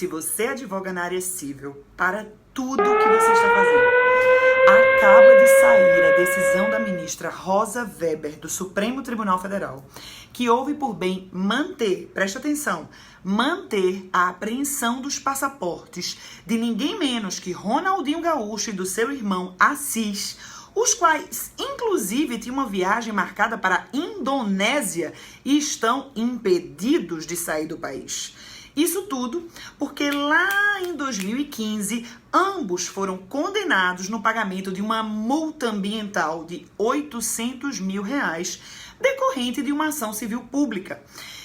Se você advoga na área civil, para tudo o que você está fazendo. Acaba de sair a decisão da ministra Rosa Weber, do Supremo Tribunal Federal, que houve por bem manter, presta atenção, manter a apreensão dos passaportes de ninguém menos que Ronaldinho Gaúcho e do seu irmão Assis, os quais, inclusive, tinham uma viagem marcada para a Indonésia e estão impedidos de sair do país. Isso tudo porque lá em 2015, ambos foram condenados no pagamento de uma multa ambiental de R$800 mil, decorrente de uma ação civil pública.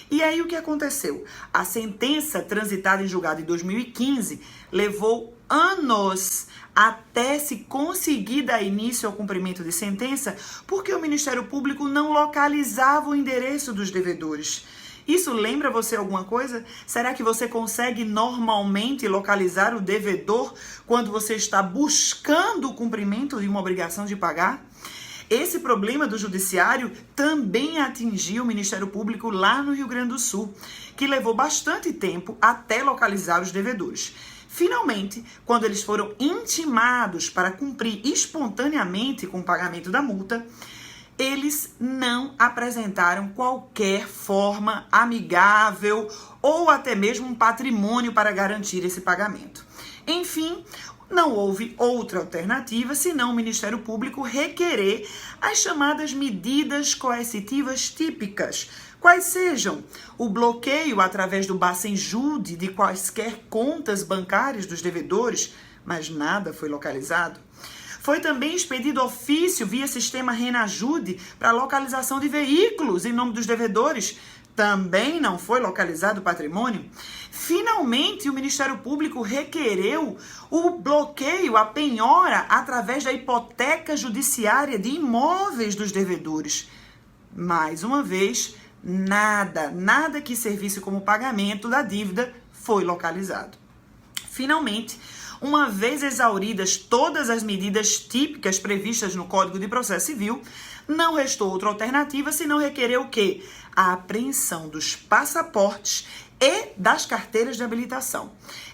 E aí o que aconteceu? A sentença transitada em julgado em 2015 levou anos até se conseguir dar início ao cumprimento de sentença, porque o Ministério Público não localizava o endereço dos devedores. Isso lembra você alguma coisa? Será que você consegue normalmente localizar o devedor quando você está buscando o cumprimento de uma obrigação de pagar? Esse problema do judiciário também atingiu o Ministério Público lá no Rio Grande do Sul, que levou bastante tempo até localizar os devedores. Finalmente, quando eles foram intimados para cumprir espontaneamente com o pagamento da multa, eles não apresentaram qualquer forma amigável ou até mesmo um patrimônio para garantir esse pagamento. Enfim, não houve outra alternativa senão o Ministério Público requerer as chamadas medidas coercitivas típicas, quais sejam o bloqueio através do Bacenjude de quaisquer contas bancárias dos devedores, mas nada foi localizado. Foi também expedido ofício via sistema Renajude para localização de veículos em nome dos devedores. Também não foi localizado o patrimônio. Finalmente, o Ministério Público requereu o bloqueio, a penhora, através da hipoteca judiciária de imóveis dos devedores. Mais uma vez, nada que servisse como pagamento da dívida foi localizado. Finalmente, uma vez exauridas todas as medidas típicas previstas no Código de Processo Civil, não restou outra alternativa senão requerer o quê? A apreensão dos passaportes e das carteiras de habilitação.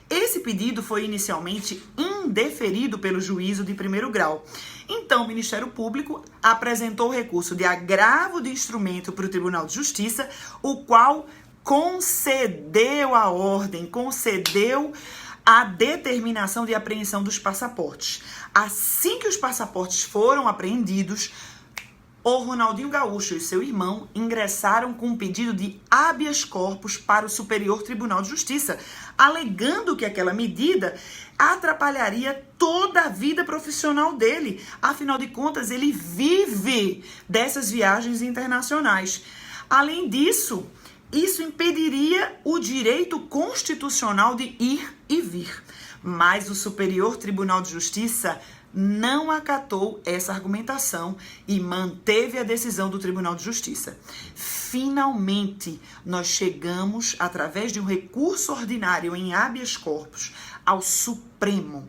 Esse pedido foi inicialmente indeferido pelo juízo de primeiro grau. Então, o Ministério Público apresentou o recurso de agravo de instrumento para o Tribunal de Justiça, o qual concedeu a ordem, concedeu a determinação de apreensão dos passaportes. Assim que os passaportes foram apreendidos, o Ronaldinho Gaúcho e seu irmão ingressaram com um pedido de habeas corpus para o Superior Tribunal de Justiça, alegando que aquela medida atrapalharia toda a vida profissional dele. Afinal de contas, ele vive dessas viagens internacionais. Além disso, isso impediria o direito constitucional de ir e vir. Mas o Superior Tribunal de Justiça não acatou essa argumentação e manteve a decisão do Tribunal de Justiça. Finalmente, nós chegamos, através de um recurso ordinário em habeas corpus, ao Supremo.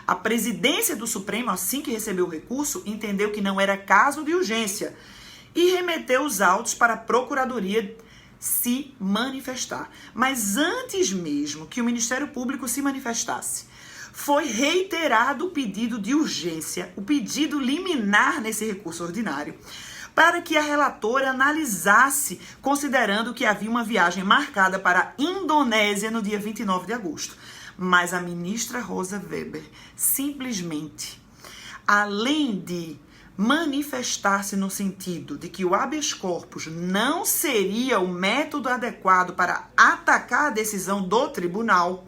A presidência do Supremo, assim que recebeu o recurso, entendeu que não era caso de urgência e remeteu os autos para a Procuradoria se manifestar. Mas antes mesmo que o Ministério Público se manifestasse, foi reiterado o pedido de urgência, o pedido liminar nesse recurso ordinário, para que a relatora analisasse, considerando que havia uma viagem marcada para a Indonésia no dia 29 de agosto. Mas a ministra Rosa Weber simplesmente, além de manifestar-se no sentido de que o habeas corpus não seria o método adequado para atacar a decisão do tribunal,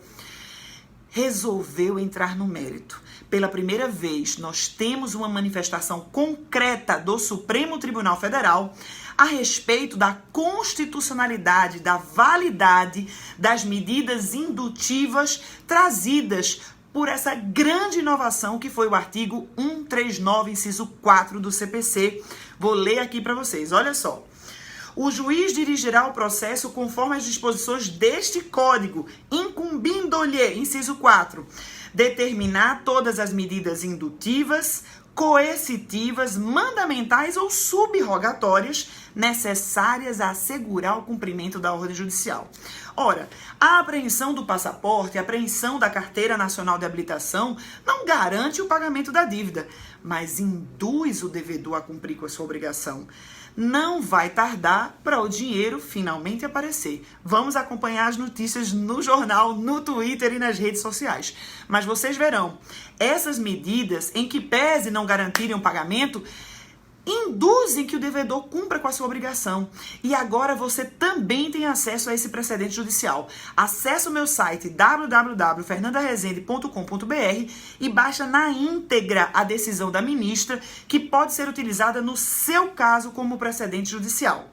resolveu entrar no mérito. Pela primeira vez, nós temos uma manifestação concreta do Supremo Tribunal Federal a respeito da constitucionalidade, da validade das medidas indutivas trazidas por essa grande inovação que foi o artigo 139, inciso 4 do CPC. Vou ler aqui para vocês, olha só. O juiz dirigirá o processo conforme as disposições deste código, incumbindo-lhe, inciso 4, determinar todas as medidas indutivas, coercitivas, mandamentais ou subrogatórias necessárias a assegurar o cumprimento da ordem judicial. Ora, a apreensão do passaporte, a apreensão da Carteira Nacional de Habilitação não garante o pagamento da dívida, mas induz o devedor a cumprir com a sua obrigação. Não vai tardar para o dinheiro finalmente aparecer. Vamos acompanhar as notícias no jornal, no Twitter e nas redes sociais. Mas vocês verão, essas medidas, em que pese não garantirem o pagamento, induzem que o devedor cumpra com a sua obrigação. E agora você também tem acesso a esse precedente judicial. Acesse o meu site www.fernandarezende.com.br e baixa na íntegra a decisão da ministra, que pode ser utilizada no seu caso como precedente judicial.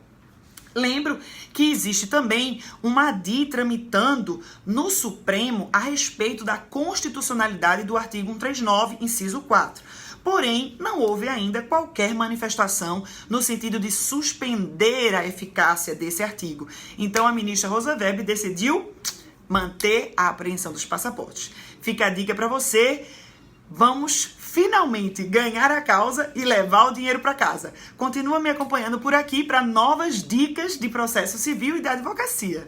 Lembro que existe também uma ADI tramitando no Supremo a respeito da constitucionalidade do artigo 139, inciso 4. Porém, não houve ainda qualquer manifestação no sentido de suspender a eficácia desse artigo. Então, a ministra Rosa Weber decidiu manter a apreensão dos passaportes. Fica a dica para você. Vamos finalmente ganhar a causa e levar o dinheiro para casa. Continua me acompanhando por aqui para novas dicas de processo civil e da advocacia.